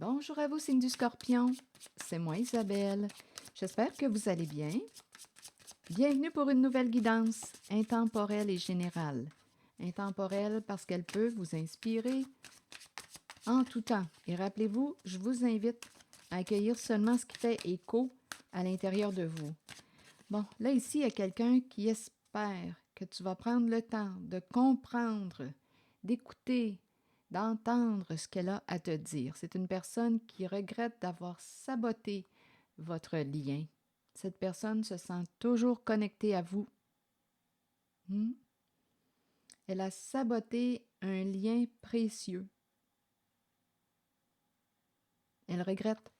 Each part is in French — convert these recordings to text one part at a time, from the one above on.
Bonjour à vous, signe du Scorpion. C'est moi, Isabelle. J'espère que vous allez bien. Bienvenue pour une nouvelle guidance intemporelle et générale. Intemporelle parce qu'elle peut vous inspirer en tout temps. Et rappelez-vous, je vous invite à accueillir seulement ce qui fait écho à l'intérieur de vous. Bon, là ici, il y a quelqu'un qui espère que tu vas prendre le temps de comprendre, d'écouter, d'entendre ce qu'elle a à te dire. C'est une personne qui regrette d'avoir saboté votre lien. Cette personne se sent toujours connectée à vous. Elle a saboté un lien précieux. Elle regrette.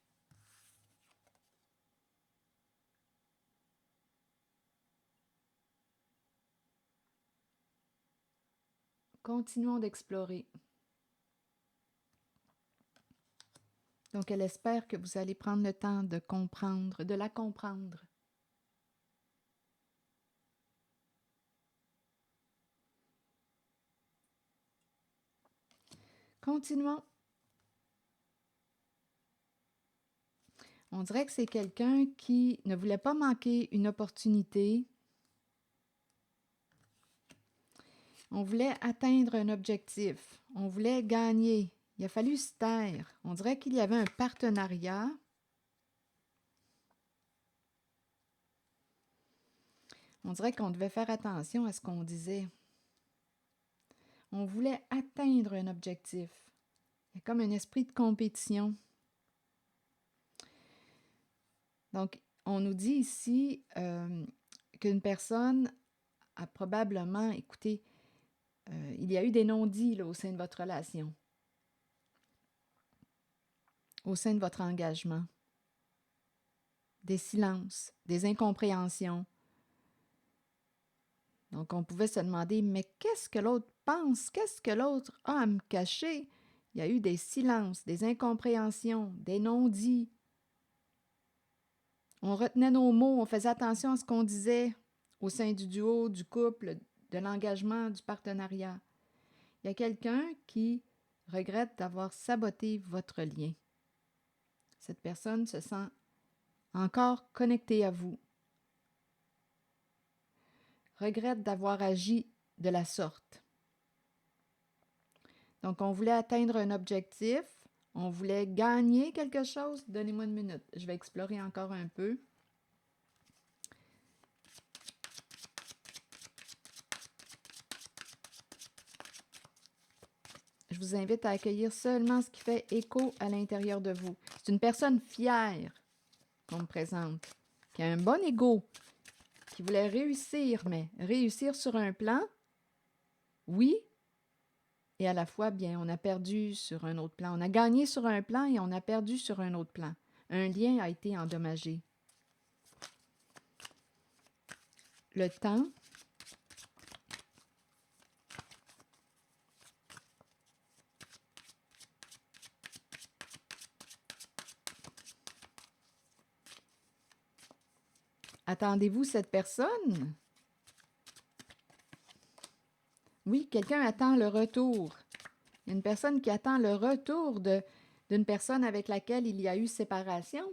Continuons d'explorer. Donc, elle espère que vous allez prendre le temps de comprendre, de la comprendre. Continuons. On dirait que c'est quelqu'un qui ne voulait pas manquer une opportunité. On voulait atteindre un objectif. On voulait gagner. Il a fallu se taire. On dirait qu'il y avait un partenariat. On dirait qu'on devait faire attention à ce qu'on disait. On voulait atteindre un objectif. Il y a comme un esprit de compétition. Donc, on nous dit ici qu'une personne a probablement, écoutez, il y a eu des non-dits au sein de votre relation, au sein de votre engagement, des silences, des incompréhensions. Donc, on pouvait se demander, mais qu'est-ce que l'autre pense? Qu'est-ce que l'autre a à me cacher? Il y a eu des silences, des incompréhensions, des non-dits. On retenait nos mots, on faisait attention à ce qu'on disait au sein du duo, du couple, de l'engagement, du partenariat. Il y a quelqu'un qui regrette d'avoir saboté votre lien. Cette personne se sent encore connectée à vous. Regrette d'avoir agi de la sorte. Donc, on voulait atteindre un objectif, on voulait gagner quelque chose. Donnez-moi une minute, je vais explorer encore un peu. Je vous invite à accueillir seulement ce qui fait écho à l'intérieur de vous. C'est une personne fière qu'on me présente, qui a un bon ego, qui voulait réussir, mais réussir sur un plan, oui, et à la fois, bien, on a perdu sur un autre plan. On a gagné sur un plan et on a perdu sur un autre plan. Un lien a été endommagé. Le temps, attendez-vous cette personne? Oui, quelqu'un attend le retour. Il y a une personne qui attend le retour d'une personne avec laquelle il y a eu séparation.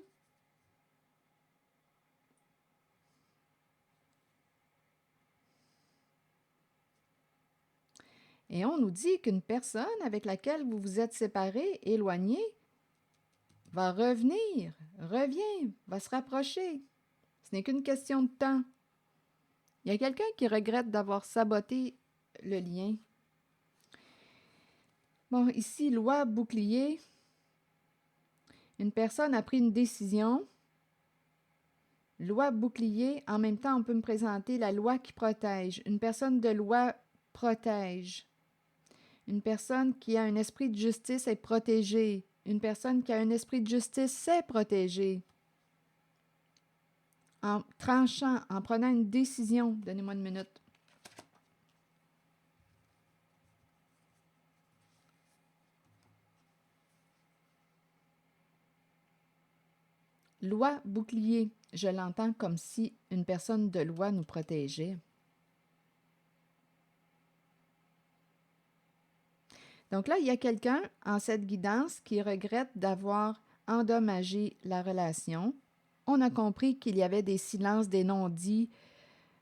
Et on nous dit qu'une personne avec laquelle vous vous êtes séparé, éloigné, va revenir, revient, va se rapprocher. Ce n'est qu'une question de temps. Il y a quelqu'un qui regrette d'avoir saboté le lien. Bon, ici, loi bouclier. Une personne a pris une décision. Loi bouclier, en même temps, on peut me présenter la loi qui protège. Une personne de loi protège. Une personne qui a un esprit de justice est protégée. Une personne qui a un esprit de justice s'est protégée. En tranchant, en prenant une décision. Donnez-moi une minute. Loi bouclier, je l'entends comme si une personne de loi nous protégeait. Donc là, il y a quelqu'un en cette guidance qui regrette d'avoir endommagé la relation. On a compris qu'il y avait des silences, des non-dits.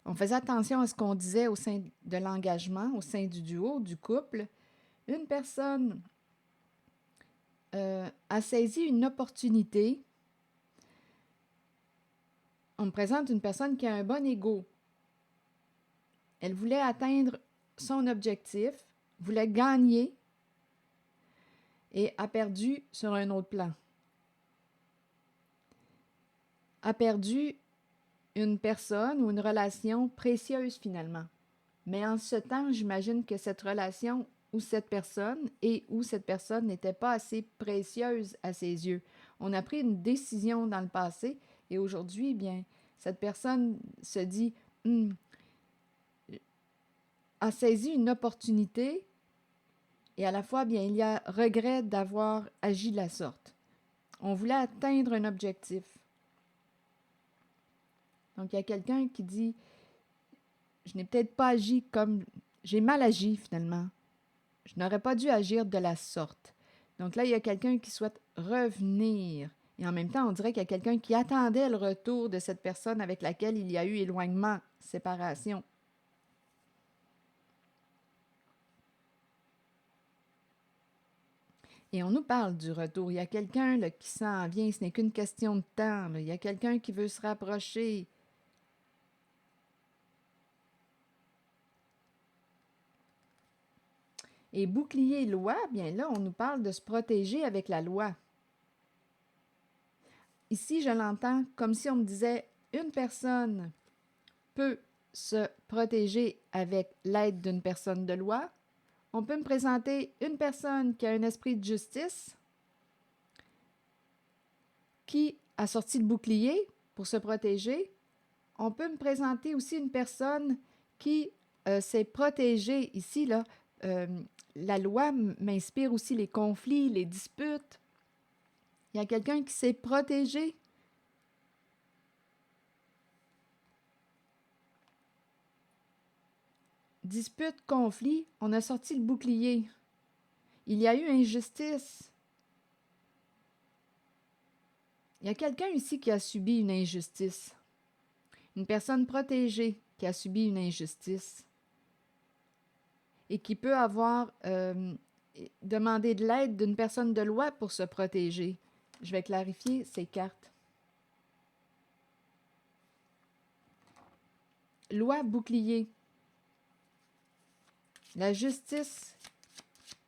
On faisait attention à ce qu'on disait au sein de l'engagement, au sein du duo, du couple. Une personne a saisi une opportunité. On me présente une personne qui a un bon ego. Elle voulait atteindre son objectif, voulait gagner et a perdu sur un autre plan. A perdu une personne ou une relation précieuse finalement. Mais en ce temps, j'imagine que cette relation ou cette personne n'était pas assez précieuse à ses yeux. On a pris une décision dans le passé et aujourd'hui, bien, cette personne se dit a saisi une opportunité et à la fois, bien, il y a regret d'avoir agi de la sorte. On voulait atteindre un objectif. Donc, il y a quelqu'un qui dit « Je n'ai peut-être pas agi comme... J'ai mal agi, finalement. Je n'aurais pas dû agir de la sorte. » Donc là, il y a quelqu'un qui souhaite revenir. Et en même temps, on dirait qu'il y a quelqu'un qui attendait le retour de cette personne avec laquelle il y a eu éloignement, séparation. Et on nous parle du retour. Il y a quelqu'un qui s'en vient, ce n'est qu'une question de temps. Là. Il y a quelqu'un qui veut se rapprocher. Et bouclier loi, bien là, on nous parle de se protéger avec la loi. Ici, je l'entends comme si on me disait une personne peut se protéger avec l'aide d'une personne de loi. On peut me présenter une personne qui a un esprit de justice, qui a sorti le bouclier pour se protéger. On peut me présenter aussi une personne qui s'est protégée. Ici, là, la loi m'inspire aussi les conflits, les disputes. Il y a quelqu'un qui s'est protégé. Dispute, conflit, on a sorti le bouclier. Il y a eu injustice. Il y a quelqu'un ici qui a subi une injustice. Une personne protégée qui a subi une injustice et qui peut avoir demandé de l'aide d'une personne de loi pour se protéger. Je vais clarifier ces cartes. Loi bouclier. La justice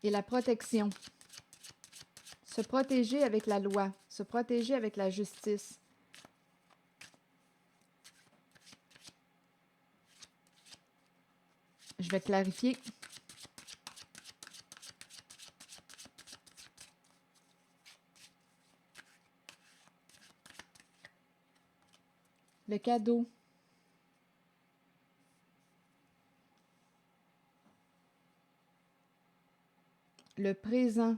et la protection. Se protéger avec la loi, se protéger avec la justice. Je vais clarifier. Le cadeau. Le présent.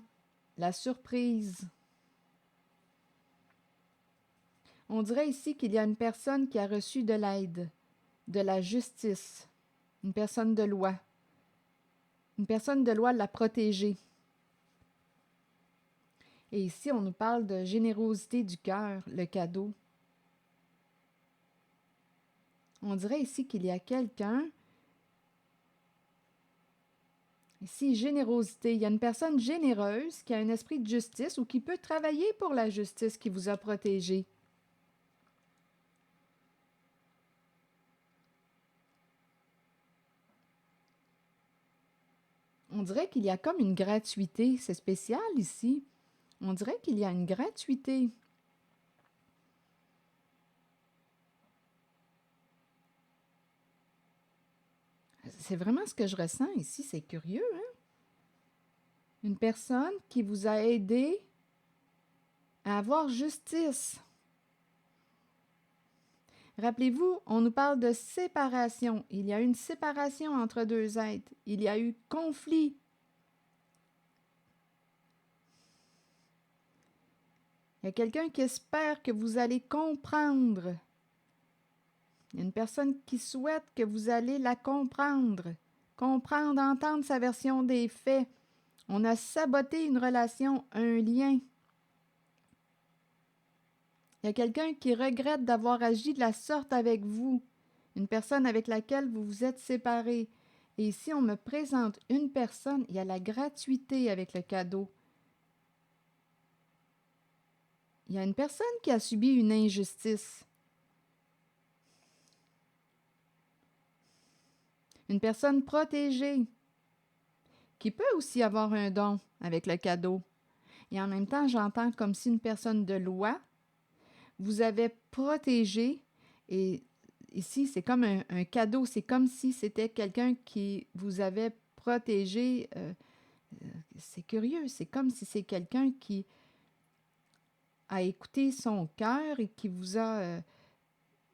La surprise. On dirait ici qu'il y a une personne qui a reçu de l'aide, de la justice, une personne de loi. Une personne de loi l'a protégée. Et ici, on nous parle de générosité du cœur, le cadeau. On dirait ici qu'il y a quelqu'un. Ici, générosité. Il y a une personne généreuse qui a un esprit de justice ou qui peut travailler pour la justice qui vous a protégé. On dirait qu'il y a comme une gratuité. C'est spécial ici. On dirait qu'il y a une gratuité. C'est vraiment ce que je ressens ici. C'est curieux, hein? Une personne qui vous a aidé à avoir justice. Rappelez-vous, on nous parle de séparation. Il y a eu une séparation entre deux êtres. Il y a eu conflit. Il y a quelqu'un qui espère que vous allez comprendre. Il y a une personne qui souhaite que vous allez la comprendre. Comprendre, entendre sa version des faits. On a saboté une relation, un lien. Il y a quelqu'un qui regrette d'avoir agi de la sorte avec vous, une personne avec laquelle vous vous êtes séparés. Et ici, on me présente une personne, il y a la gratuité avec le cadeau. Il y a une personne qui a subi une injustice. Une personne protégée, qui peut aussi avoir un don avec le cadeau. Et en même temps, j'entends comme si une personne de loi vous avait protégé. Et ici, c'est comme un cadeau. C'est comme si c'était quelqu'un qui vous avait protégé. C'est curieux. C'est comme si c'est quelqu'un qui a écouté son cœur et qui vous a...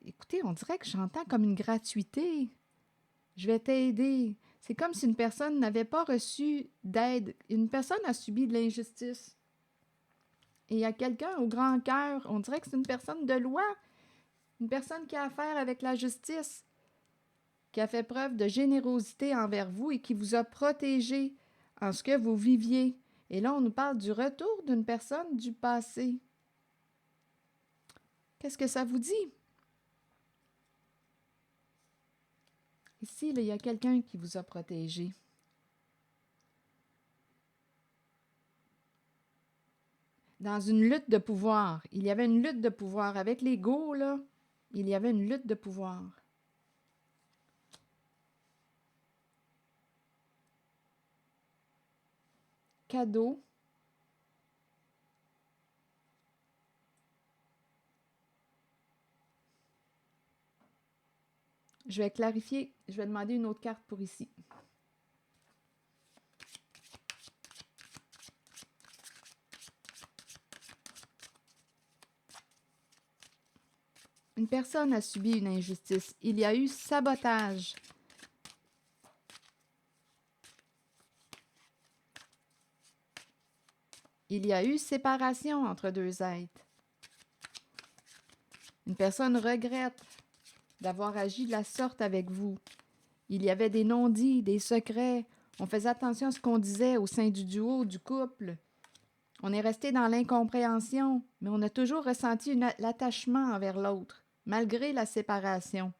écoutez, on dirait que j'entends comme une gratuité. Je vais t'aider. C'est comme si une personne n'avait pas reçu d'aide. Une personne a subi de l'injustice. Et il y a quelqu'un au grand cœur, on dirait que c'est une personne de loi, une personne qui a affaire avec la justice, qui a fait preuve de générosité envers vous et qui vous a protégé en ce que vous viviez. Et là, on nous parle du retour d'une personne du passé. Qu'est-ce que ça vous dit? Ici, là, il y a quelqu'un qui vous a protégé. Dans une lutte de pouvoir. Il y avait une lutte de pouvoir. Avec l'ego, là, il y avait une lutte de pouvoir. Cadeau. Je vais clarifier. Je vais demander une autre carte pour ici. Une personne a subi une injustice. Il y a eu sabotage. Il y a eu séparation entre deux êtres. Une personne regrette d'avoir agi de la sorte avec vous. Il y avait des non-dits, des secrets. On faisait attention à ce qu'on disait au sein du duo, du couple. On est resté dans l'incompréhension, mais on a toujours ressenti l'attachement envers l'autre, malgré la séparation.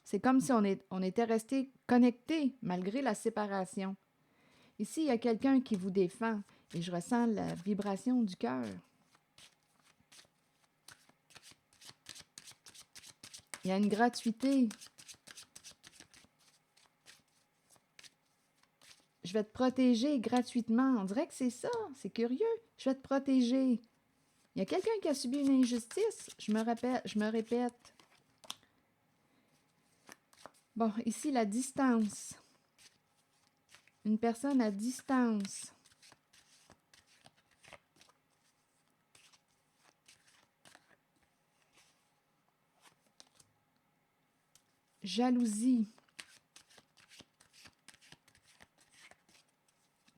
C'est comme si on était resté connectés malgré la séparation. Ici, il y a quelqu'un qui vous défend et je ressens la vibration du cœur. Il y a une gratuité. Je vais te protéger gratuitement. On dirait que c'est ça. C'est curieux. Je vais te protéger. Il y a quelqu'un qui a subi une injustice. Je me répète. Bon, ici, la distance. Une personne à distance. Jalousie.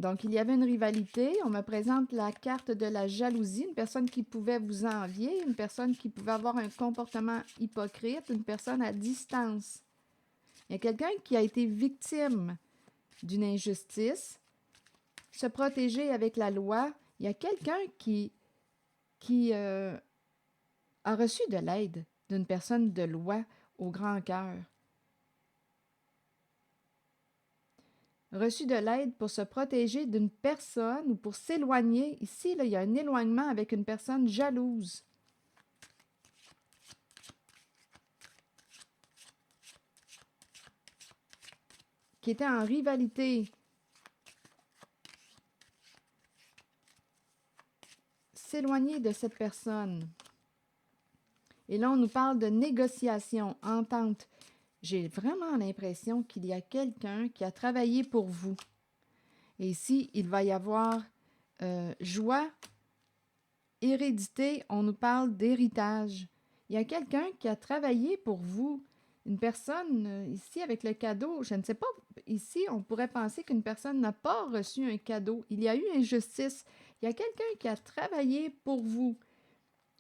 Donc, il y avait une rivalité. On me présente la carte de la jalousie, une personne qui pouvait vous envier, une personne qui pouvait avoir un comportement hypocrite, une personne à distance. Il y a quelqu'un qui a été victime d'une injustice, se protéger avec la loi. Il y a quelqu'un qui a reçu de l'aide d'une personne de loi au grand cœur. Reçu de l'aide pour se protéger d'une personne ou pour s'éloigner. Ici, là, il y a un éloignement avec une personne jalouse. Qui était en rivalité. S'éloigner de cette personne. Et là, on nous parle de négociation, entente. J'ai vraiment l'impression qu'il y a quelqu'un qui a travaillé pour vous. Et ici, il va y avoir joie, hérédité, on nous parle d'héritage. Il y a quelqu'un qui a travaillé pour vous. Une personne, ici, avec le cadeau, je ne sais pas, ici, on pourrait penser qu'une personne n'a pas reçu un cadeau. Il y a eu injustice. Il y a quelqu'un qui a travaillé pour vous.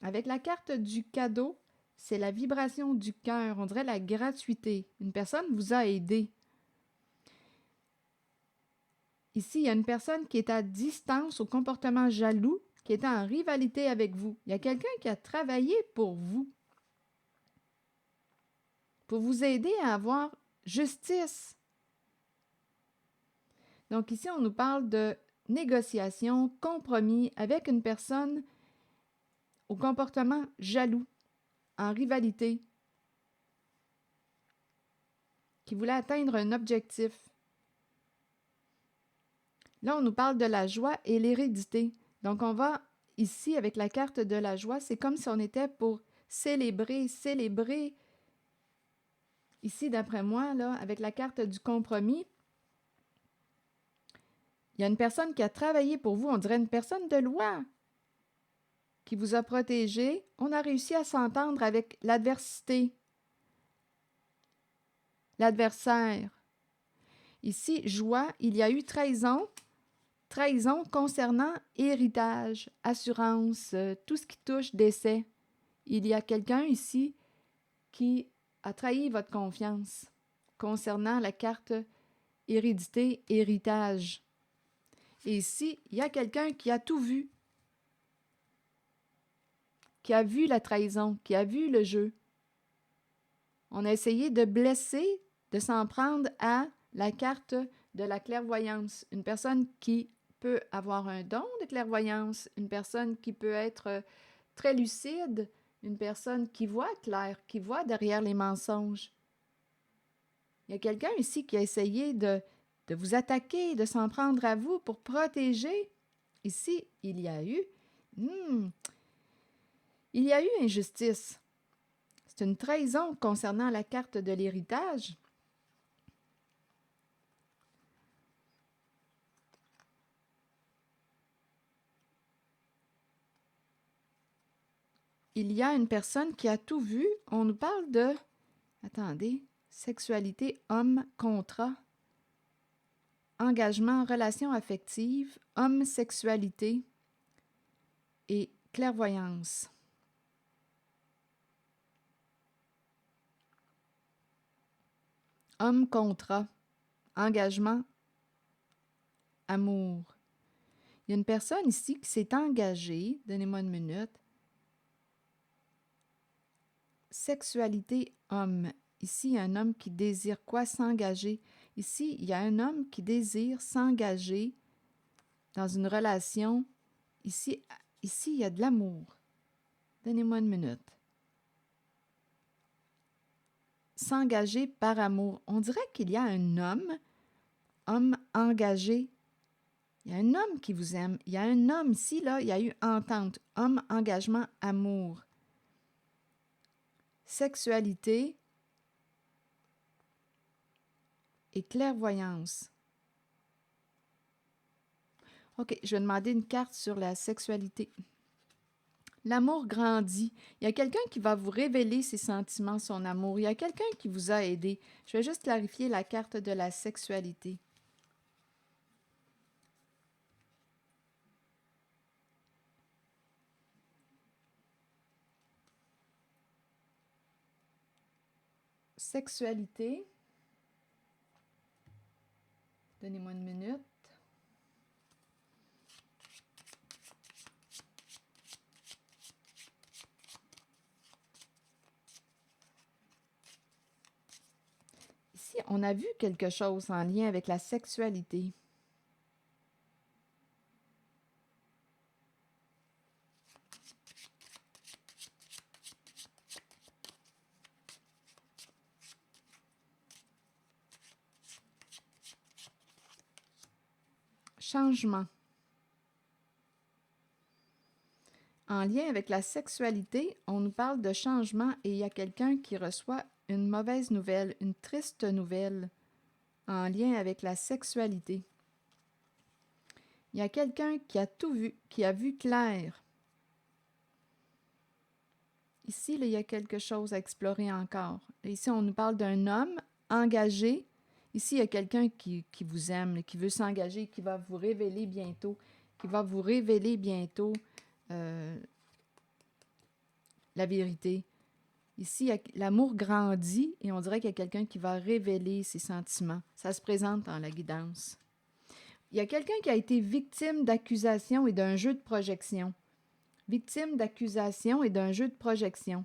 Avec la carte du cadeau, c'est la vibration du cœur, on dirait la gratuité. Une personne vous a aidé. Ici, il y a une personne qui est à distance, au comportement jaloux, qui est en rivalité avec vous. Il y a quelqu'un qui a travaillé pour vous aider à avoir justice. Donc ici, on nous parle de négociation, compromis avec une personne au comportement jaloux, en rivalité, qui voulait atteindre un objectif. Là, on nous parle de la joie et l'hérédité. Donc, on va ici, avec la carte de la joie, c'est comme si on était pour célébrer. Ici, d'après moi, là, avec la carte du compromis, il y a une personne qui a travaillé pour vous, on dirait une personne de loi, qui vous a protégé. On a réussi à s'entendre avec l'adversité, l'adversaire. Ici, joie, il y a eu trahison concernant héritage, assurance, tout ce qui touche décès. Il y a quelqu'un ici qui a trahi votre confiance concernant la carte hérédité, héritage. Et ici, il y a quelqu'un qui a tout vu, qui a vu la trahison, qui a vu le jeu. On a essayé de blesser, de s'en prendre à la carte de la clairvoyance. Une personne qui peut avoir un don de clairvoyance, une personne qui peut être très lucide, une personne qui voit clair, qui voit derrière les mensonges. Il y a quelqu'un ici qui a essayé de vous attaquer, de s'en prendre à vous pour protéger. Ici, il y a eu injustice. C'est une trahison concernant la carte de l'héritage. Il y a une personne qui a tout vu. On nous parle de, attendez, sexualité, homme, contrat, engagement, relation affective, homme, sexualité et clairvoyance. Homme, contrat, engagement, amour. Il y a une personne ici qui s'est engagée, donnez-moi une minute. Sexualité, homme. Ici, il y a un homme qui désire quoi? S'engager. Ici, il y a un homme qui désire s'engager dans une relation. Ici, il y a de l'amour. Donnez-moi une minute. S'engager par amour. On dirait qu'il y a un homme engagé. Il y a un homme qui vous aime. Il y a un homme ici, là, il y a eu entente. Homme, engagement, amour. Sexualité et clairvoyance. OK, je vais demander une carte sur la sexualité. L'amour grandit. Il y a quelqu'un qui va vous révéler ses sentiments, son amour. Il y a quelqu'un qui vous a aidé. Je vais juste clarifier la carte de la sexualité. Sexualité. Donnez-moi une minute. Ici, on a vu quelque chose en lien avec la sexualité. Changement. En lien avec la sexualité, on nous parle de changement et il y a quelqu'un qui reçoit une mauvaise nouvelle, une triste nouvelle en lien avec la sexualité. Il y a quelqu'un qui a tout vu, qui a vu clair. Ici, là, il y a quelque chose à explorer encore. Ici, on nous parle d'un homme engagé. Ici, il y a quelqu'un qui vous aime, qui veut s'engager, qui va vous révéler bientôt, la vérité. Ici, l'amour grandit et on dirait qu'il y a quelqu'un qui va révéler ses sentiments. Ça se présente dans la guidance. Il y a quelqu'un qui a été victime d'accusations et d'un jeu de projection. Victime d'accusations et d'un jeu de projection.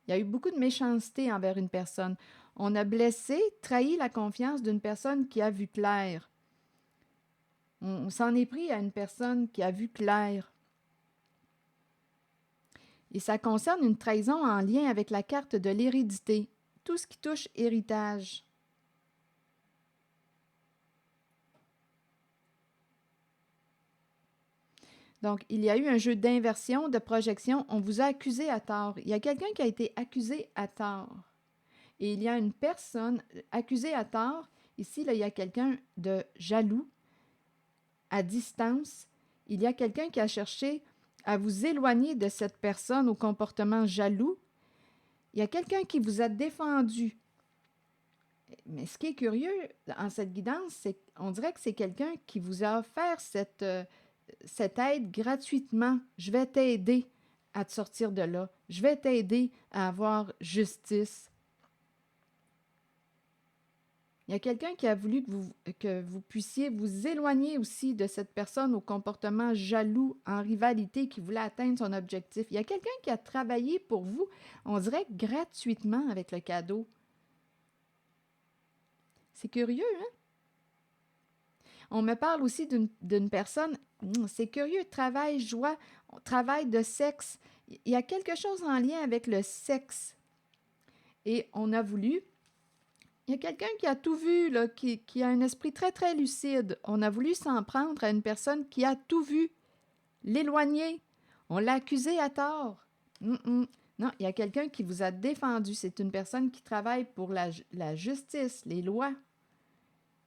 Il y a eu beaucoup de méchanceté envers une personne. On a blessé, trahi la confiance d'une personne qui a vu clair. On s'en est pris à une personne qui a vu clair. Et ça concerne une trahison en lien avec la carte de l'hérédité. Tout ce qui touche héritage. Donc, il y a eu un jeu d'inversion, de projection. On vous a accusé à tort. Il y a quelqu'un qui a été accusé à tort. Et il y a une personne accusée à tort. Ici, là, il y a quelqu'un de jaloux, à distance. Il y a quelqu'un qui a cherché à vous éloigner de cette personne au comportement jaloux. Il y a quelqu'un qui vous a défendu. Mais ce qui est curieux en cette guidance, c'est qu'on dirait que c'est quelqu'un qui vous a offert cette aide gratuitement. Je vais t'aider à te sortir de là. Je vais t'aider à avoir justice. Il y a quelqu'un qui a voulu que vous puissiez vous éloigner aussi de cette personne au comportement jaloux, en rivalité, qui voulait atteindre son objectif. Il y a quelqu'un qui a travaillé pour vous, on dirait gratuitement avec le cadeau. C'est curieux, hein? On me parle aussi d'une personne, c'est curieux, travail, joie, travail de sexe. Il y a quelque chose en lien avec le sexe. Et on a voulu, il y a quelqu'un qui a tout vu, là, qui a un esprit très, très lucide. On a voulu s'en prendre à une personne qui a tout vu, l'éloigner. On l'a accusé à tort. Non, il y a quelqu'un qui vous a défendu. C'est une personne qui travaille pour la justice, les lois,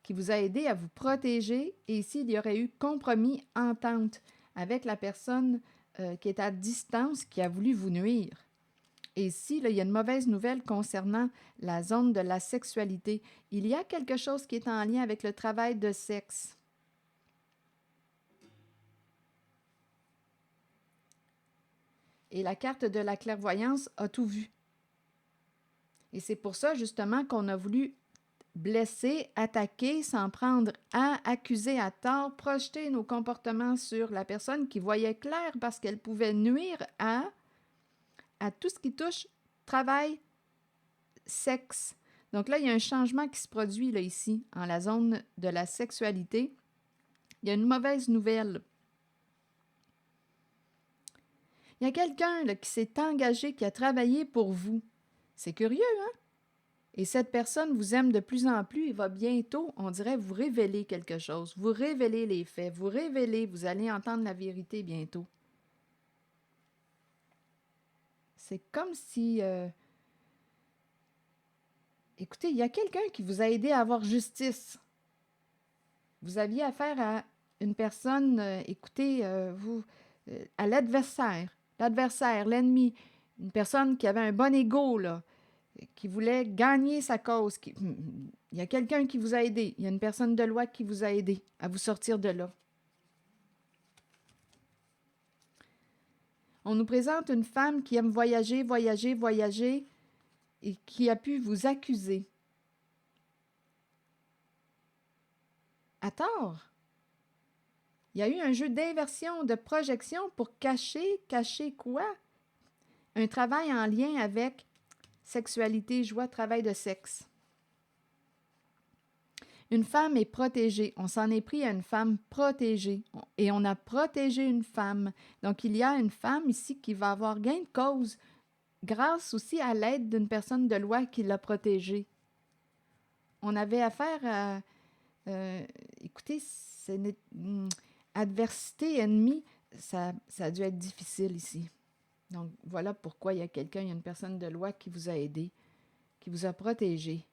qui vous a aidé à vous protéger. Et ici, il y aurait eu compromis, entente avec la personne qui est à distance, qui a voulu vous nuire. Et ici, là, il y a une mauvaise nouvelle concernant la zone de la sexualité. Il y a quelque chose qui est en lien avec le travail de sexe. Et la carte de la clairvoyance a tout vu. Et c'est pour ça, justement, qu'on a voulu blesser, attaquer, s'en prendre à, accuser à tort, projeter nos comportements sur la personne qui voyait clair parce qu'elle pouvait nuire à tout ce qui touche travail, sexe. Donc là, il y a un changement qui se produit là, ici, en la zone de la sexualité. Il y a une mauvaise nouvelle. Il y a quelqu'un là, qui s'est engagé, qui a travaillé pour vous. C'est curieux, hein? Et cette personne vous aime de plus en plus et va bientôt, on dirait, vous révéler quelque chose. Vous révéler les faits, vous révéler, vous allez entendre la vérité bientôt. C'est comme si... Écoutez, il y a quelqu'un qui vous a aidé à avoir justice. Vous aviez affaire à une personne, écoutez, à l'adversaire, l'ennemi, une personne qui avait un bon ego, là, qui voulait gagner sa cause. Il y a quelqu'un qui vous a aidé. Il y a une personne de loi qui vous a aidé à vous sortir de là. On nous présente une femme qui aime voyager, voyager, voyager et qui a pu vous accuser. À tort. Il y a eu un jeu d'inversion, de projection pour cacher quoi? Un travail en lien avec sexualité, joie, travail de sexe. Une femme est protégée. On s'en est pris à une femme protégée. Et on a protégé une femme. Donc, il y a une femme ici qui va avoir gain de cause grâce aussi à l'aide d'une personne de loi qui l'a protégée. On avait affaire à... écoutez, adversité, ennemi, ça a dû être difficile ici. Donc, voilà pourquoi il y a une personne de loi qui vous a aidé, qui vous a protégé.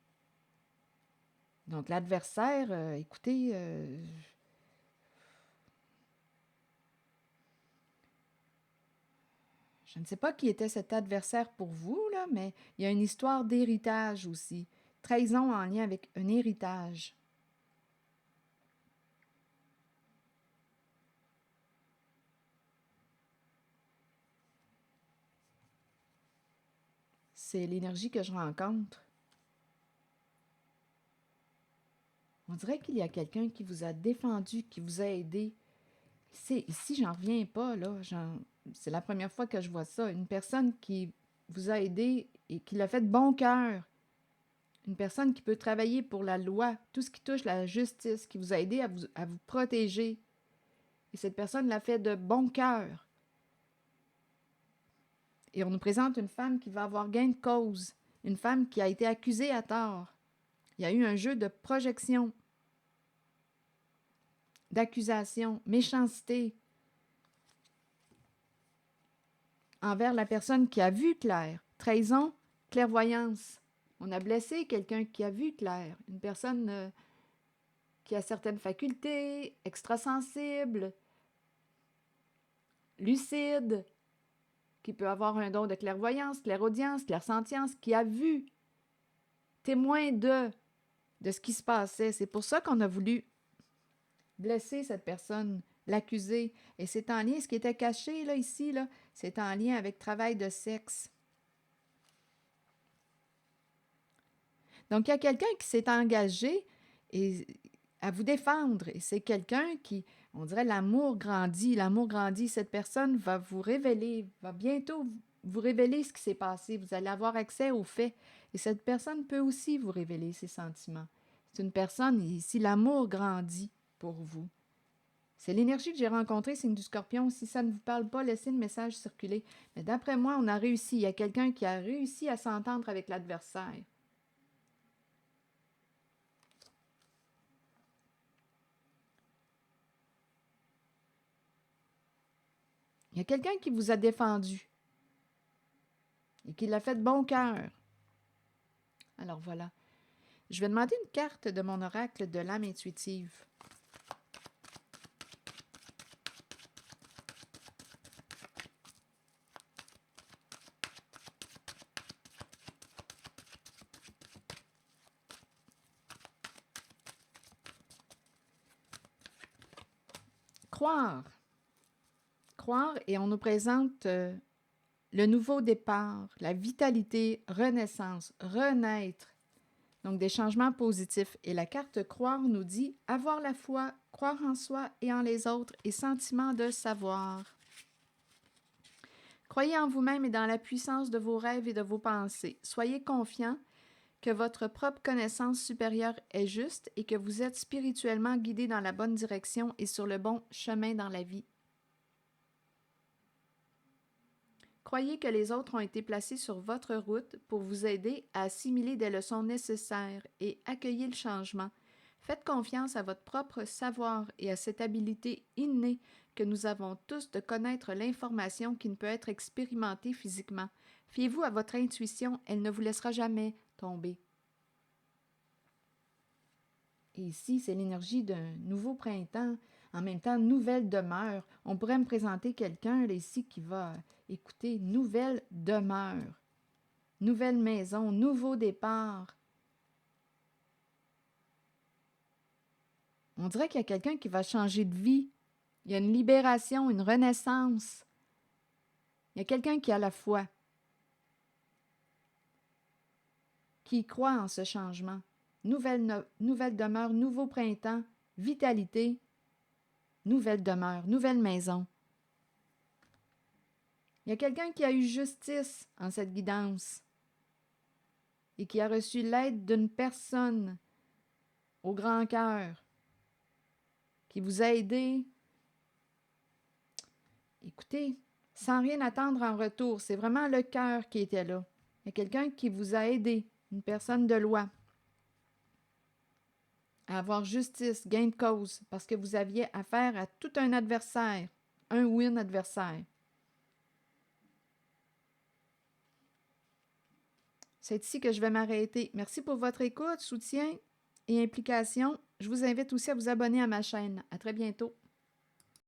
Donc, l'adversaire, écoutez, je ne sais pas qui était cet adversaire pour vous, là, mais il y a une histoire d'héritage aussi. Trahison en lien avec un héritage. C'est l'énergie que je rencontre. On dirait qu'il y a quelqu'un qui vous a défendu, qui vous a aidé. Ici, j'en reviens pas, là. C'est la première fois que je vois ça. Une personne qui vous a aidé et qui l'a fait de bon cœur. Une personne qui peut travailler pour la loi, tout ce qui touche la justice, qui vous a aidé à vous protéger. Et cette personne l'a fait de bon cœur. Et on nous présente une femme qui va avoir gain de cause. Une femme qui a été accusée à tort. Il y a eu un jeu de projection, d'accusation, méchanceté envers la personne qui a vu clair. Trahison, clairvoyance. On a blessé quelqu'un qui a vu clair. Une personne qui a certaines facultés, extrasensible, lucide, qui peut avoir un don de clairvoyance, clairaudience, clairsentience, qui a vu, témoin de ce qui se passait. C'est pour ça qu'on a voulu blesser cette personne, l'accuser. Et c'est en lien, ce qui était caché là, ici, là, c'est en lien avec travail de sexe. Donc, il y a quelqu'un qui s'est engagé à vous défendre. Et c'est quelqu'un qui, on dirait, l'amour grandit. L'amour grandit. Cette personne va vous révéler, va bientôt vous révéler ce qui s'est passé. Vous allez avoir accès aux faits. Et cette personne peut aussi vous révéler ses sentiments. C'est une personne, ici, l'amour grandit pour vous. C'est l'énergie que j'ai rencontrée, signe du Scorpion. Si ça ne vous parle pas, laissez le message circuler. Mais d'après moi, on a réussi. Il y a quelqu'un qui a réussi à s'entendre avec l'adversaire. Il y a quelqu'un qui vous a défendu et qui l'a fait de bon cœur. Alors voilà. Je vais demander une carte de mon oracle de l'âme intuitive. Croire. Croire, et on nous présente le nouveau départ, la vitalité, renaissance, renaître. Donc des changements positifs. Et la carte croire nous dit avoir la foi, croire en soi et en les autres et sentiment de savoir. Croyez en vous-même et dans la puissance de vos rêves et de vos pensées. Soyez confiants que votre propre connaissance supérieure est juste et que vous êtes spirituellement guidé dans la bonne direction et sur le bon chemin dans la vie. Croyez que les autres ont été placés sur votre route pour vous aider à assimiler des leçons nécessaires et accueillir le changement. Faites confiance à votre propre savoir et à cette habilité innée que nous avons tous de connaître l'information qui ne peut être expérimentée physiquement. Fiez-vous à votre intuition, elle ne vous laissera jamais tomber. Et ici, c'est l'énergie d'un nouveau printemps, en même temps, nouvelle demeure. On pourrait me présenter quelqu'un là, ici qui va écouter nouvelle demeure, nouvelle maison, nouveau départ. On dirait qu'il y a quelqu'un qui va changer de vie. Il y a une libération, une renaissance. Il y a quelqu'un qui a la foi, qui croit en ce changement. Nouvelle demeure, nouveau printemps, vitalité, nouvelle demeure, nouvelle maison. Il y a quelqu'un qui a eu justice en cette guidance et qui a reçu l'aide d'une personne au grand cœur qui vous a aidé. Écoutez, sans rien attendre en retour, c'est vraiment le cœur qui était là. Il y a quelqu'un qui vous a aidé, une personne de loi, à avoir justice, gain de cause, parce que vous aviez affaire à tout un adversaire, un ou une adversaire. C'est ici que je vais m'arrêter. Merci pour votre écoute, soutien et implication. Je vous invite aussi à vous abonner à ma chaîne. À très bientôt.